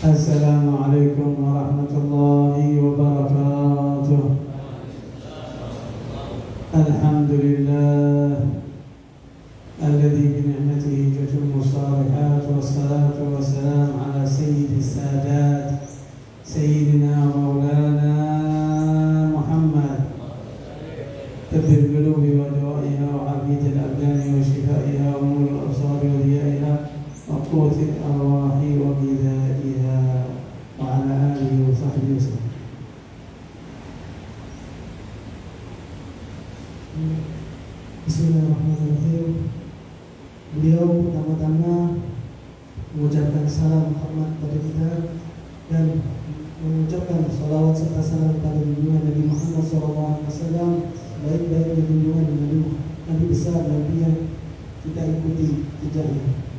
السلام عليكم ورحمة الله وبركاته. الحمد لله الذي بنعمته تتم الصالحات، والصلاة والسلام على سيد السادات سيدنا مولانا محمد، طب القلوب ودوائها وعافية الأبدان وشفائها ونور الأبصار وضيائها وقوة الأرواح وغذائها، وعلى آله وصحبه وسلم. Bismillahirrahmanirrahim. Beliau pertama-tama mengucapkan salam hormat pada kita dan mengucapkan salawat serta salam pada junjungan Nabi Muhammad SAW, baik-baik junjungan Nabi besar, Nabi yang kita ikuti jejaknya,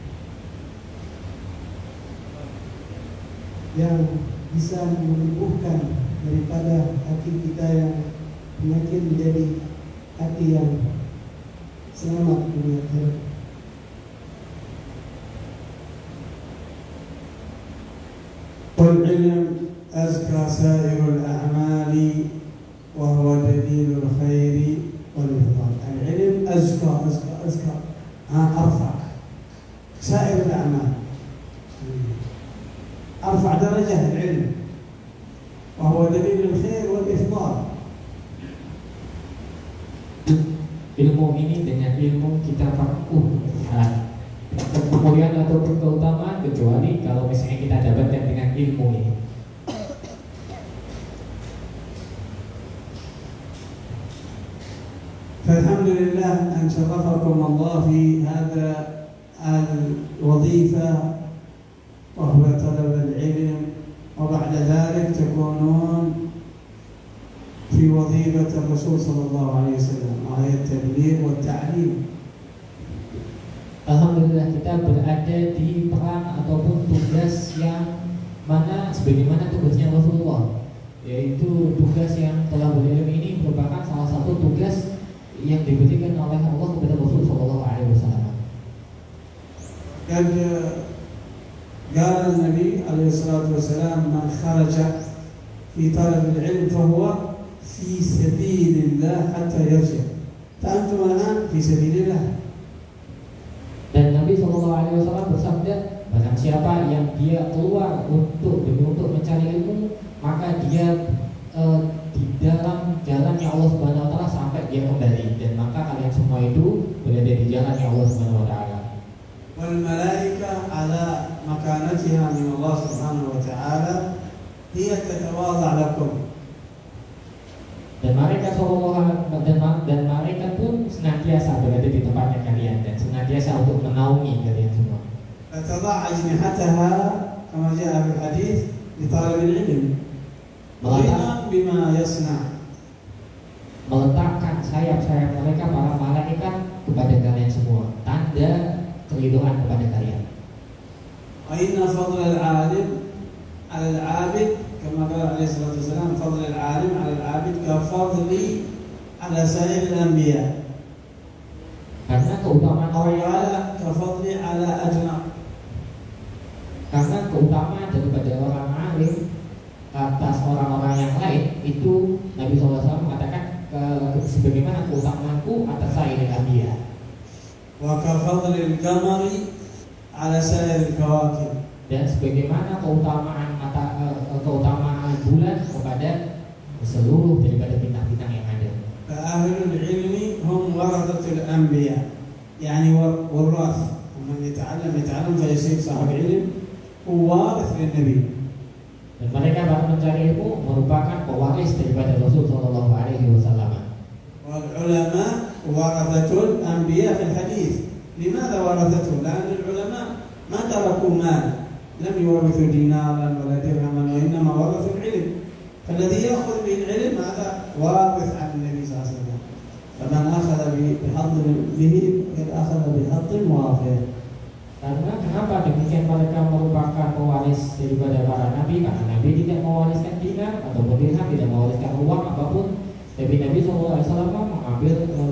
yang bisa menyembuhkan daripada hati kita yang penyakit menjadi hati yang selamat dunia akhirat. والعلم أزكى سائر الأعمال وهو دليل الخير والإفضال. العلم أزكى أرفع سائر الأعمال، أرفع درجة العلم وهو دليل الخير والإفضال. Ilmu ini dengan ilmu kita perlukan kemuliaan ataupun keutamaan, kecuali kalau misalnya kita dapatkan dengan ilmu ini. فالحمد لله أن شرفكم الله في هذا الوظيفة وهو طلب العلم، وبعد ذلك تكونون في وظيفة الرسول صلى الله عليه وسلم وهي التبليغ والتعليم. Alhamdulillah kita berada di peran ataupun tugas yang mana sebagaimana tugasnya Rasulullah, yaitu tugas yang telah berilmu ini merupakan salah satu tugas yang diberikan oleh Allah kepada Rasul Sallallahu Alaihi Wasallam. قال النبي عليه الصلاة والسلام: من خرج في طلب العلم فهو في سبيل الله حتى يرجع. فأنتم الآن في سبيل الله. Dan Nabi Sallallahu Alaihi Wasallam bersabda, barang siapa yang dia keluar untuk mencari ilmu, maka dia di dalam jalannya Allah Subhanahu Wa Taala sampai dia kembali, dan maka kalian semua itu berada di jalannya Allah Subhanahu Wa Taala. والملائكة على مكانتها من الله سبحانه وتعالى هي تتواضع لكم. Dan mereka dan mereka pun senantiasa berada di tempatnya kalian dan senantiasa untuk menaungi kalian semua. فتضع أجنحتها كما جاء في الحديث لطالب العلم رضا بما يصنع. Meletakkan sayap-sayap mereka para malaikat kepada kalian semua, tanda keridhaan kepada kalian. وإن فضل العالم على العابد كما قال عليه الصلاة والسلام: فضل العالم على العابد كفضلي على سائر الأنبياء. Karena keutamaan orang yang وقال كفضلي على أجنب. Karena keutamaan daripada orang alim atas orang-orang yang lain itu Nabi SAW mengatakan sebagaimana keutamaanku atas sairil anbiya. وكفضل القمر على سائر الكواكب. Dan sebagaimana keutamaan bulan kepada seluruh daripada bintang-bintang yang ada. فأهل العلم هم ورثة الأنبياء، يعني وراث، ومن يتعلم فيصير صاحب علم ووارث للنبي. Dan mereka para mencari ilmu merupakan pewaris daripada Rasul Sallallahu Alaihi Wasallam. والعلماء ورثة الأنبياء في الحديث. لماذا ورثته؟ لأن العلماء ما تركوا مال، لم يورثوا دينارا ولا درهما، وإنما ورثوا العلم. فالذي يأخذ به العلم هذا وارث عن النبي صلى الله عليه وسلم. فمن أخذ بحظ به فقد أخذ بحظ وافر. Karena kenapa demikian, mereka merupakan pewaris daripada para nabi, karena nabi tidak mewariskan dinar ataupun dirham, tidak mewariskan uang apapun, tapi Nabi SAW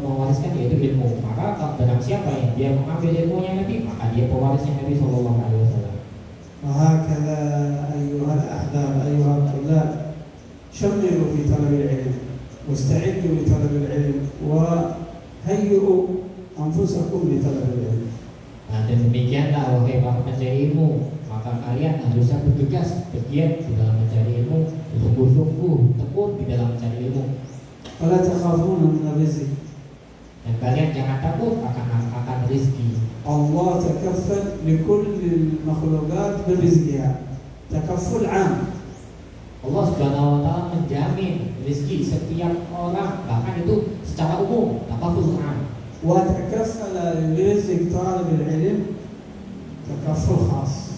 mewariskan yaitu ilmu. Maka barang siapa yang dia mengambil ilmunya Nabi, maka dia pewarisnya Nabi SAW. وهكذا الأحباب أيها الطلاب شمروا في طلب العلم واستعدوا لطلب العلم وهيئوا أنفسكم لطلب العلم. Nah, dan demikianlah wahai para pencari ilmu, maka kalian harusnya bergegas, bergiat di dalam mencari ilmu, sungguh-sungguh tekun di dalam mencari ilmu. ولا تخافون من الرزق. Dan kalian jangan takut akan rezeki. الله تكفل لكل المخلوقات برزقها تكفل عام. Allah Subhanahu wa taala menjamin rezeki setiap orang, bahkan itu secara umum, takaful am. وتكفل لرزق طالب العلم تكفل خاص.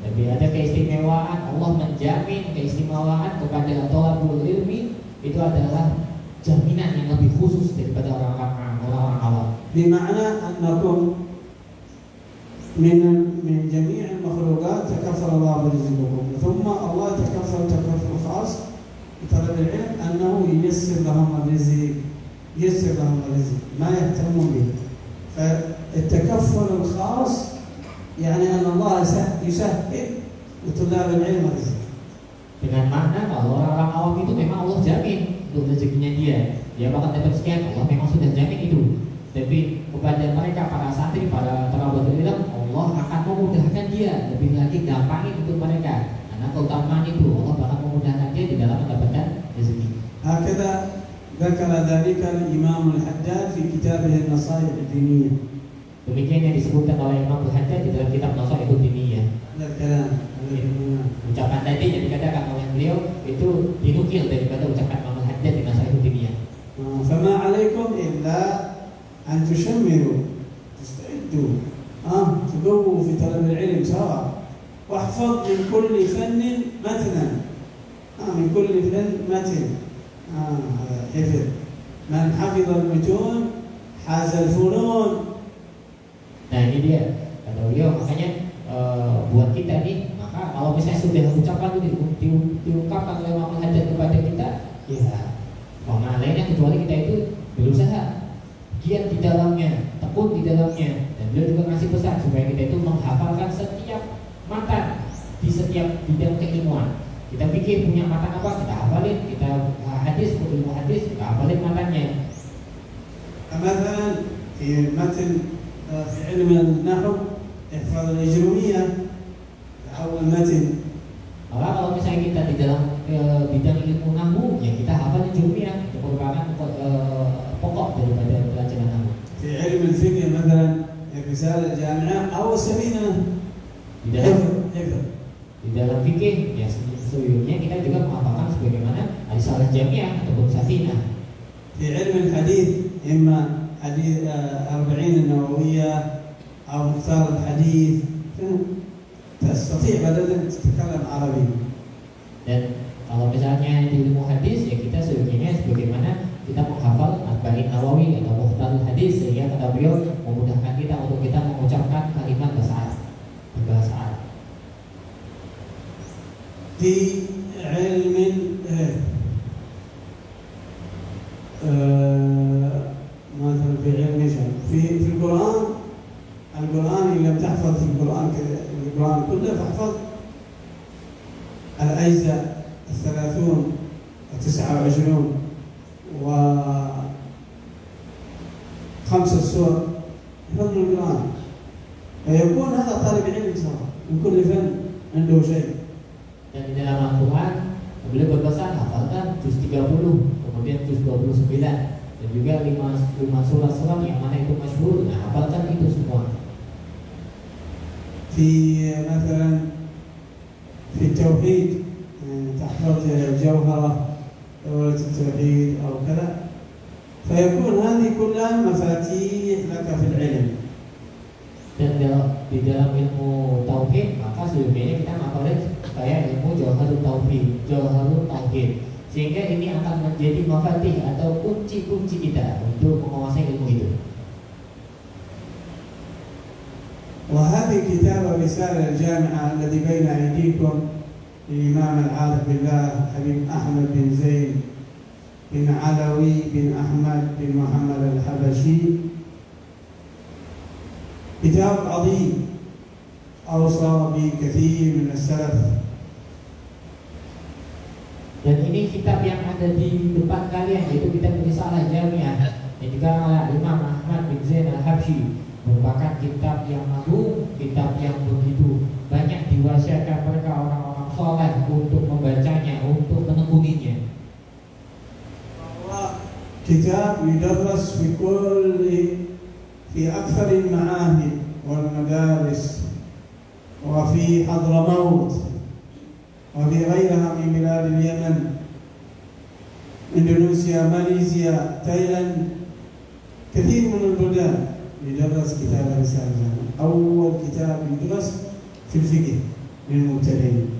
Jadi ada keistimewaan, Allah menjamin keistimewaan kepada thalabul ilmi, itu adalah jaminan yang lebih khusus daripada orang-orang awam. بمعنى أنكم من جميع المخلوقات تكفل الله برزقكم، ثم الله تكفل تكفل خاص بطلب العلم أنه ييسر لهم الرزق، ييسر لهم الرزق ما يهتمون به. فالتكفل الخاص يعني أن الله يسهل لطلاب العلم الرزق. Dengan makna kalau orang-orang awam itu memang Allah jamin untuk rezekinya dia bakal dapat sekian, Allah memang sudah jamin itu. Tapi kepada mereka para santri, para thalabul ilm, Allah akan memudahkan dia, lebih lagi gampangin untuk mereka. Karena keutamaan itu Allah bakal memudahkan dia di dalam mendapatkan rezeki. هكذا ذكر ذلك الإمام الحداد في كتابه النصائح الدينية. Demikian yang disebutkan oleh Imam Al-Haddad di dalam kitab Nasha'ih Diniyah. هذا الكلام. Ucapan tadi yang dikatakan oleh beliau itu dinukil daripada ucapan Imam Al-Haddad di Nasha'ih Diniyah. فما عليكم إلا أن تشمروا تستعدوا تقووا في طلب العلم سواء واحفظ من كل فن متنا من كل فن متن حفظ من حفظ المتون حاز الفنون. Nah ini dia kata beliau, makanya buat kita nih, maka kalau misalnya sudah ucapan itu diungkapkan oleh Imam Al-Haddad kepada kita, ya mana lainnya kecuali kita itu berusaha giat di dalamnya, tekun di dalamnya. Dan beliau juga ngasih pesan supaya kita itu menghafalkan setiap matan di setiap bidang keilmuan. Kita pikir punya matan apa, kita hafalin. Kita hadis, ilmu hadis, kita hafalin matannya. مثلا في متن في علم النحو احفظ الإجرومية أول متن. Kalau misalnya kita di dalam bidang ilmu nahwu, ya kita hafal Jurumiyah, itu merupakan pokok daripada pelajaran nahwu. في علم الفقه مثلا الرسالة الجامعة أو السفينة. Di dalam fikih, ya sebelumnya kita juga menghafalkan sebagaimana risalah jamiah ataupun safinah. في علم الحديث إما حديث 40 النووية أو مختار الحديث تستطيع بدل تتكلم عربي. Dan kalau misalnya di ilmu hadis, ya kita sebagaimana kita menghafal 40 Nawawi atau Mukhtarul Hadis, sehingga kata beliau memudahkan kita untuk kita mengucapkan kalimat berbahasa Arab. في علم مثلا في علم في القرآن إن لم تحفظ في القرآن كله فاحفظ الأجزاء 30 و29 و5 السور حفظ القرآن، فيكون هذا طالب علم سواء من كل فن عنده شيء. Dan di dalam Al-Quran beliau berpesan hafalkan juz 30, kemudian juz 29, dan juga 5 surat yang mana itu masyhur. Nah, hafalkan itu semua. في مثلا في التوحيد تحفظ جوهرة دورة التوحيد أو كذا، فيكون هذه كلها مفاتيح لك في العلم. Dan di dalam ilmu tauhid, maka sebelumnya kita ngapalin kayak ilmu jauharul tauhid, sehingga ini akan menjadi mafatih atau kunci-kunci kita untuk menguasai ilmu itu. وهذه كتاب الرسالة الجامعة الذي بين أيديكم للإمام العارف بالله حبيب أحمد بن زيد بن علوي بن أحمد بن محمد الحبشي، كتاب عظيم أوصى به كثير من السلف Dan ini kitab yang ada di depan kalian, yaitu kitab Risalah Jamiah yang dikarang oleh Imam Ahmad bin Zain Al-Habsyi, merupakan kitab yang agung, kitab yang begitu banyak diwasiatkan mereka orang-orang soleh untuk membacanya, untuk menekuninya. كتاب يدرس في أكثر المعاهد والمدارس وفي حضرموت وفي غيرها من بلاد اليمن، إندونيسيا، ماليزيا، تايلاند، كثير من البلدان يدرس كتاب رسالة الجامعة. أول كتاب يدرس في الفقه للمبتدئين.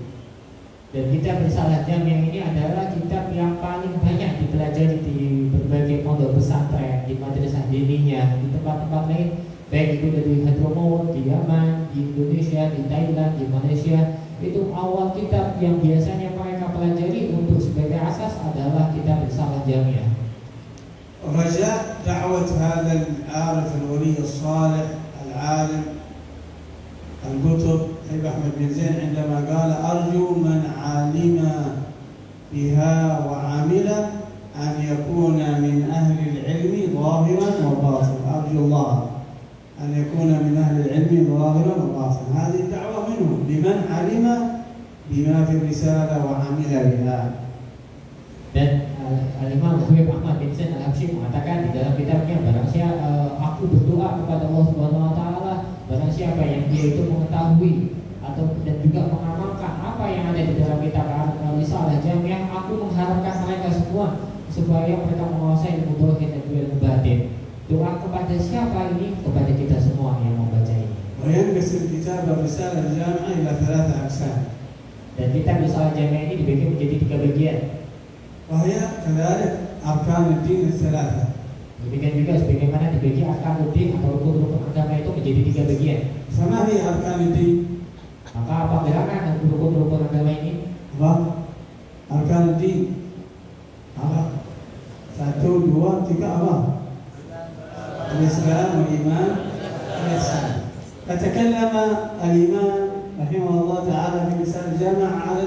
Dan kitab Risalah Jamiah ini adalah kitab yang paling banyak dipelajari di berbagai pondok pesantren, di madrasah diniyah, di tempat-tempat lain, baik itu dari Hadramaut, di Yaman, di Indonesia, di Thailand, di Malaysia. Itu awal kitab yang biasanya mereka pelajari untuk sebagai asas adalah kitab Risalah Jamiah. رجاء دعوة هذا العارف الولي الصالح العالم الكتب أبي أحمد بن زين عندما قال أرجو من علم بها وعمل أن يكون من أهل العلم ظاهرا وباطنا. أرجو الله أن يكون من أهل العلم ظاهرا وباطنا. هذه الدعوة منه لمن علم بما في الرسالة وعمل بها. Dan Imam Habib Ahmad bin Zain Al-Habsyi mengatakan di dalam kitabnya, barang siapa aku berdoa kepada Allah Subhanahu wa taala, barang siapa yang dia itu mengetahui atau dan juga mengamalkan apa yang ada di dalam kitab Risalah Jamiah, aku mengharapkan mereka semua supaya mereka menguasai ilmu tauhid dan juga ilmu batin. Doa kepada siapa ini? Kepada kita semua yang membaca ini. وينقسم كتاب الرسالة الجامعة إلى 3 أقسام. Dan kitab Risalah Jamiah ini dibagi menjadi 3 bagian. وهي كذلك أركان الدين ال3. Demikian juga sebagaimana dibagi Arkanuddin atau rukun-rukun agama itu menjadi 3 bagian. فما هي أركان الدين؟ Maka apa gerakan rukun-rukun agama ini? Apa? Arkan din. Apa? 1, 2, 3 apa? Al-Islam wal-Iman wal-Ihsan. فتكلم الإمام رحمه الله تعالى في رسالة الجامعة على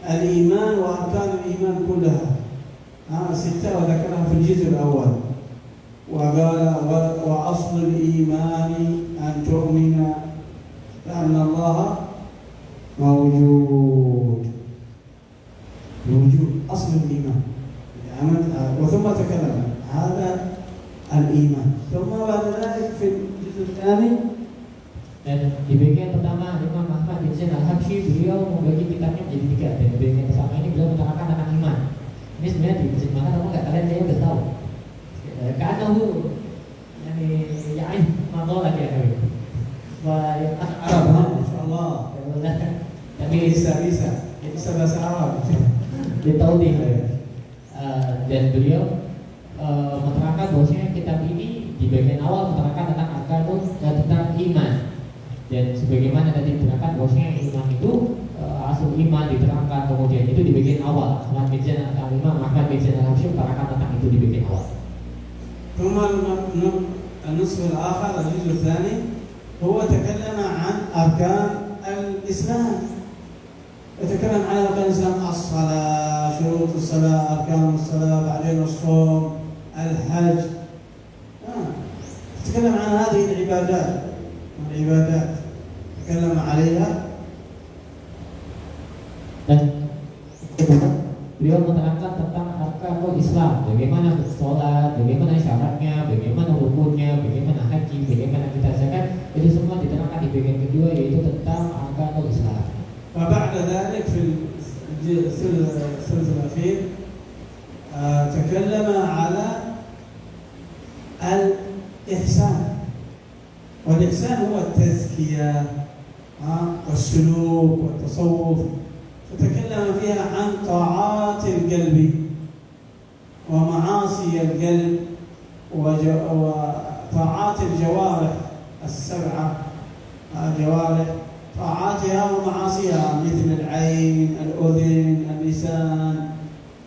الإيمان وأركان الإيمان كلها 6 وذكرها في الجزء الأول، وقال وأصل الإيمان أن تؤمن بأن الله موجود. أصل الإيمان. وثم تكلم هذا الإيمان. ثم بعد ذلك في الجزء الثاني، dan di bagian pertama Imam Ahmad bin Zain Al-Habsyi beliau membagi kitabnya menjadi 3. Dan di bagian pertama ini beliau menerangkan tentang iman. Ini sebenarnya di masjid mana kamu nggak, kalian saya udah tahu. Karena ya mantul lagi ya. Arab, insyaallah. Tapi bisa bahasa Arab. Dia tahu deh. Dan beliau menerangkan bahwasanya kitab ini di bagian awal menerangkan tentang arkanun dan tentang iman. Dan sebagaimana tadi diterangkan bahwasanya iman itu asal iman diterangkan, kemudian itu di bagian awal. Imam Ahmad bin Zain Al-Habsyi menerangkan tentang itu di bagian awal. ثم النصف الآخر الجزء الثاني هو تكلم عن أركان الإسلام. يتكلم عن أركان الإسلام: الصلاة، شروط الصلاة، أركان الصلاة، بعدين الصوم، الحج. يتكلم عن هذه العبادات تكلم عليها. Dan beliau menerangkan tentang arkanul Islam, bagaimana sholat, bagaimana syaratnya, bagaimana rukunnya, bagaimana haji, bagaimana kita zakat. Itu semua diterangkan di bagian kedua, yaitu tentang arkanul Islam. وبعد ذلك في الثلث الأخير تكلم على الإحسان، والإحسان هو التزكية والسلوك والتصوف. فتكلم فيها عن طاعات القلب ومعاصي القلب وطاعات الجوارح ال7. الجوارح طاعاتها ومعاصيها مثل العين، الأذن، اللسان،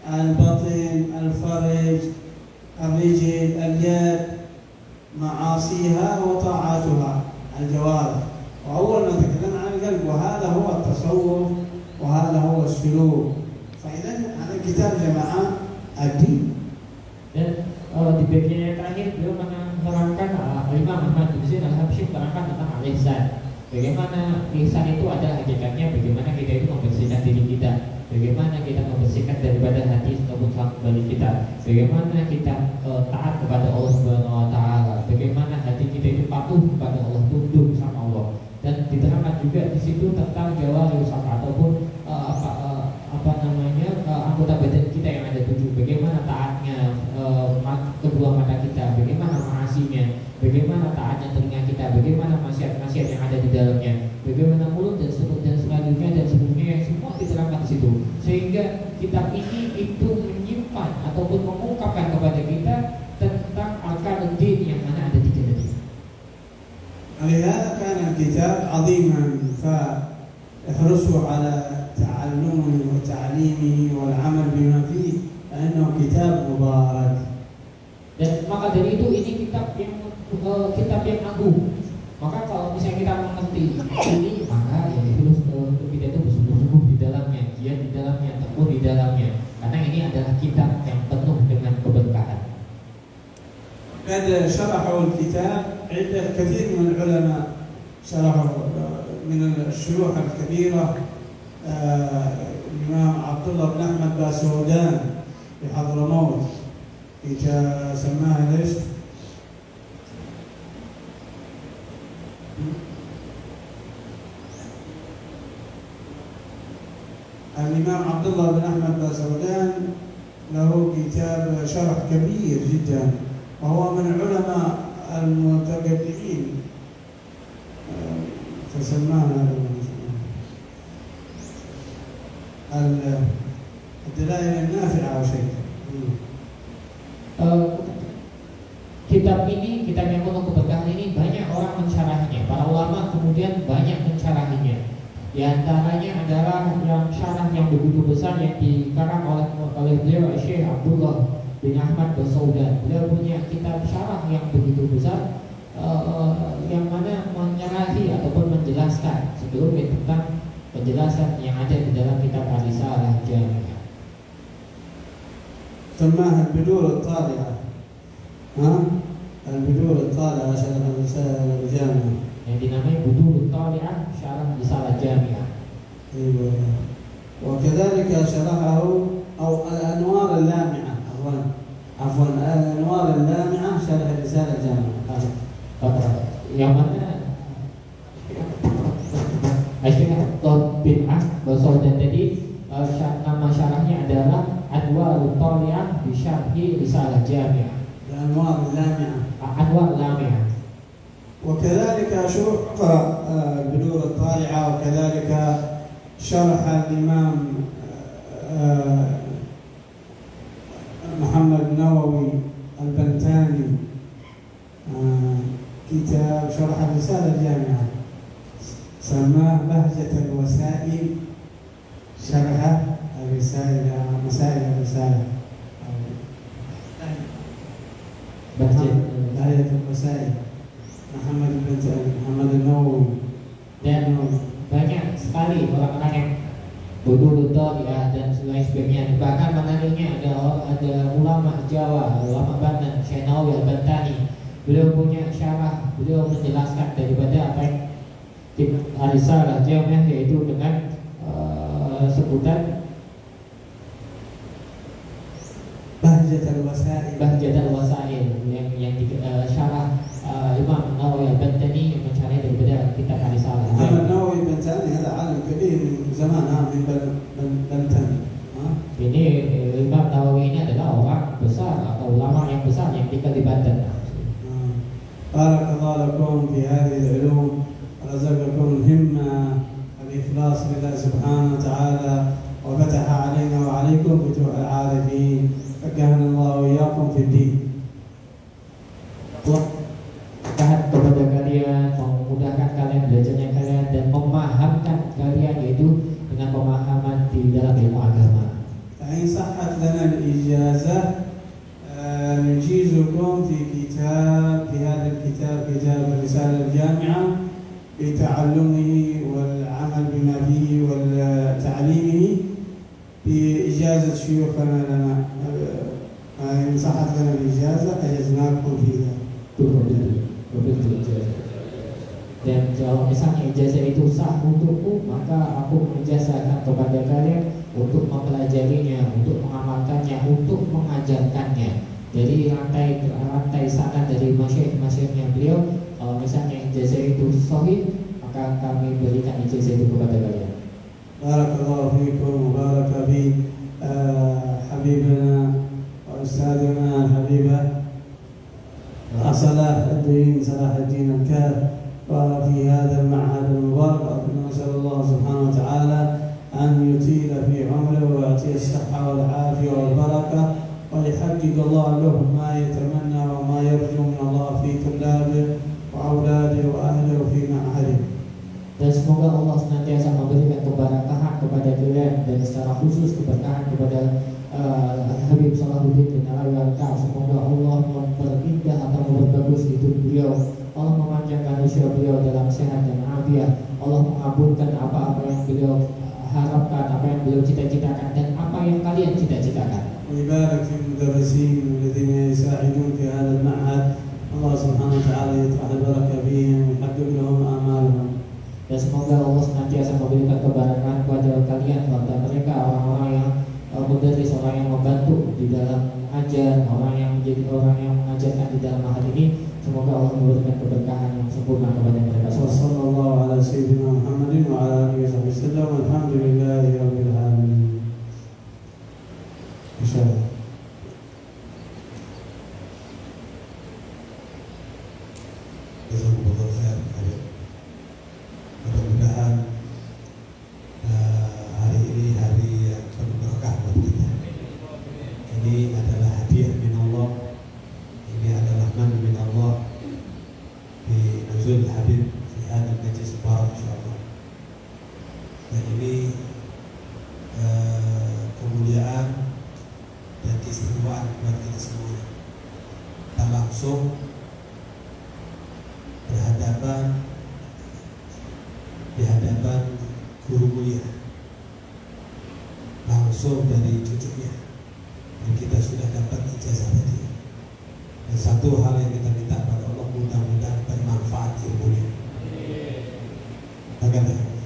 البطن، الفرج، الرجل، اليد، معاصيها وطاعاتها الجوارح. وأول ما تكلمنا عن القلب، وهذا هو التصوف وهذا هو السلوك. فإذا هذا كتاب جماعة الدين. Dan di bagian yang terakhir beliau menerangkan Imam Ahmad bin Zain al-Habsyi menerangkan tentang al-ihsan. Bagaimana ihsan itu ada hakikatnya, bagaimana kita itu membersihkan diri kita, bagaimana kita membersihkan daripada hati ataupun balik kita, bagaimana kita taat kepada Allah Subhanahu wa taala, bagaimana hati kita itu patuh kepada Allah, tunduk sama Allah. Dan diterangkan juga di situ tentang jawahir ataupun anggota badan kita yang ada 7, bagaimana taatnya kedua mata kita, bagaimana maasinya, bagaimana taatnya telinga kita, bagaimana maksiat-maksiat yang ada di dalamnya, bagaimana mulut dan selanjutnya dan sebelumnya, semua diterangkan di situ. Sehingga kitab ini itu menyimpan ataupun mengungkapkan kepada kita tentang akal din yang mana ada 3 tadi. ولهذا كان الكتاب عظيما فاحرصوا على تعلمه وتعليمه والعمل بما فيه فإنه كتاب مبارك. Dan maka dari itu ini kitab yang agung. Maka kalau misalnya kita mengerti ini, maka ya itu kita itu bersungguh-sungguh di dalamnya, giat di dalamnya, tekun di dalamnya. Karena ini adalah kitab yang penuh dengan keberkahan. قد شرحوا الكتاب عدة كثير من العلماء شرحوا من الشروح الكبيرة الإمام عبد الله بن أحمد باسودان في حضرموت سماها ليش؟ الإمام عبد الله بن أحمد باسودان له كتاب شرح كبير جدا وهو من العلماء المتقدمين فسماه الدلائل النافعة أو شيء. Kitab ini, kitab yang penuh keberkahan ini banyak orang mensyarahnya. Para ulama kemudian banyak mensyarahinya. Di antaranya adalah yang syarah yang begitu besar yang dikarang oleh beliau Syekh Abdullah bin Ahmad Basaudan. Beliau punya kitab syarah yang begitu besar yang mana menyarahi ataupun menjelaskan sebelumnya tentang penjelasan yang ada di dalam kitab Ar-Risalah Jami'ah. سماها البذور الطالعة البذور الطالعة شرح الرسالة الجامعة yang dinamai Budurut Thali'ah Syarah Risalah Jami'ah. أيوة. وكذلك شرحه أو الأنوار اللامعة عفوا الأنوار اللامعة شرح الرسالة الجامعة yang mana Syekh bin Basaudan tadi nama syarahnya adalah Anwarut Thali'ah bi Syarhi Risalah Jami'ah. الأنوار اللامعة Anwar Lami'ah. وكذلك شرح البذور الطالعة وكذلك شرح الإمام محمد نووي البنتاني كتاب شرح الرسالة الجامعة سماه بهجة الوسائل شرح الرسالة مسائل الرسالة بهجة الوسائل محمد النووي. Dan banyak sekali orang-orang yang Budurut Thali'ah dan sebagainya. Bahkan menariknya ada ulama Jawa, ulama Banten, Syekh Nawawi al-Bantani. Beliau punya syarah, beliau menjelaskan daripada apa yang Ar-Risalah Jami'ah, yaitu dengan sebutan Bahjatul Wasail. Bahjatul Wasail yang syarah Imam Nawawi al-Bantani yang mencari daripada kitab Ar-Risalah. Imam Nawawi al-Bantani هذا عالم كبير من زمان من بنتن. Ini Imam Nawawi ini adalah orang besar atau ulama yang besar yang tinggal di Banten. بارك الله لكم في هذه العلوم ورزقكم الهمة الإخلاص لله سبحانه وتعالى وفتح علينا وعليكم فتوح العارفين فكهنا الله وإياكم في الدين. Taat kepada kalian, memudahkan kalian belajarnya kalian dan memahamkan kalian, yaitu dengan pemahaman di dalam ilmu agama. فإن صحت لنا الإجازة نجيزكم في هذا الكتاب كتاب الرسالة الجامعة بتعلمه والعمل بما فيه وتعليمه إجازة شيوخنا لنا إن صحت لنا الإجازة أجزناكم في ذلك. betul. Dan kalau misalnya ijazah itu sah untukku, maka aku mengijazahkan kepada kalian untuk mempelajarinya, untuk mengamalkannya, untuk mengajarkannya. Jadi rantai sana dari masyayikh-masyayikhnya beliau, kalau misalnya ijazah itu sahih, maka kami berikan ijazah itu kepada kalian. Barakallahu fiikum wa baraka fi habibina wa ustadina al-habibah صلاح الدين الكاف وفي هذا المعهد المبارك. نسأل الله سبحانه وتعالى أن يطيل في عمره ويعطيه الصحة والعافية والبركة ويحقق الله له ما يتمنى وما يرجو من الله في طلابه وأولاده وأهله في معهده. Dan semoga Allah senantiasa memberikan keberkahan kepada kalian, dan secara khusus keberkahan kepada Habib Salahuddin bin Al-Warqa. Semoga Allah memperindah atau memperbagus hidup beliau, Allah memanjangkan usia beliau dalam sehat dan afiat, Allah mengabulkan apa-apa yang beliau harapkan, apa yang beliau cita-citakan, dan apa yang kalian cita-citakan. ويبارك في المدرسين الذين يساعدون في هذا المعهد. الله سبحانه وتعالى يطرح البركة فيهم ويحقق لهم آمالهم. Dan semoga Allah senantiasa memberikan keberkahan kepada kalian, kepada mereka orang-orang yang mudaris, orang yang membantu di dalam ajar, orang yang menjadi orang yang mengajarkan di dalam mahad ini. Semoga Allah memberikan keberkahan yang sempurna kepada mereka. Sallallahu ala sayyidina Muhammadin wa ala alihi wasallam. Alhamdulillahi rabbil alamin. Insyaallah. Jazakumullah khair. Mudah-mudahan hari ini hari yang penuh berkah buat kita. Ini adalah hadiah min Allah. Ini adalah man min Allah di nuzul Habib fi hadal majlis mubarak insyaallah. Dan ini kemuliaan dan keistimewaan buat kita semua. Kita langsung berhadapan di hadapan guru mulia, langsung dari cucunya, dan kita sudah dapat ijazah tadi. Dan satu hal yang kita minta pada Allah, mudah-mudahan bermanfaat ilmunya. Bagaimana?